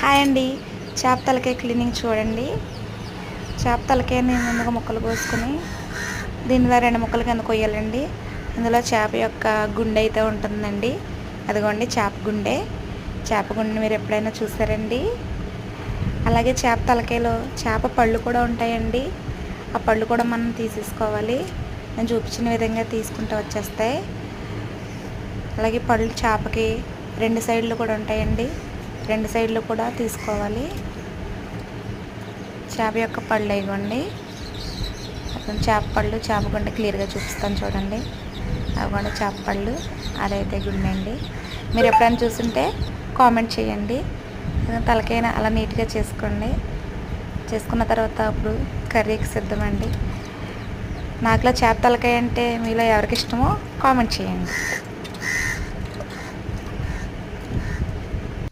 Hi అండి. చేప తలకాయ క్లీనింగ్ చూడండి. చేప తలకాయని ముందుగా ముక్కలు కోసుకొని దీనిలో 2 ముక్కలు కింద కొయ్యాలండి. ఇందులో చేప యొక్క గుండె అయితే ఉంటుందండి. అదిగోండి చేప గుండె. చేప గుండె మీరు ఎప్పుడైనా చూసారండి? అలాగే చేప తలకాయలో చేప పళ్ళు కూడా ఉంటాయండి. ఆ పళ్ళు కూడా మనం తీసేసుకోవాలి. నేను చూపించిన విధంగా తీసుకుంటూ వచ్చేస్తాయి. అలాగే పళ్ళు చేపకి 2 సైడ్లు కూడా ఉంటాయండి. 2 సైడ్లు కూడా తీసుకోవాలి. చేప యొక్క పళ్ళు ఇవ్వండి. చేప పళ్ళు చేప గుండె క్లియర్గా చూపిస్తాను చూడండి. అవి కూడా చేప పళ్ళు, అదైతే గుండె అండి. మీరు ఎప్పుడైనా చూస్తుంటే కామెంట్ చేయండి. తలకైనా అలా నీట్గా చేసుకోండి. చేసుకున్న తర్వాత అప్పుడు కర్రీకి సిద్ధమండి. నాకులా చేప తలకాయ అంటే మీలో ఎవరికి ఇష్టమో కామెంట్ చేయండి.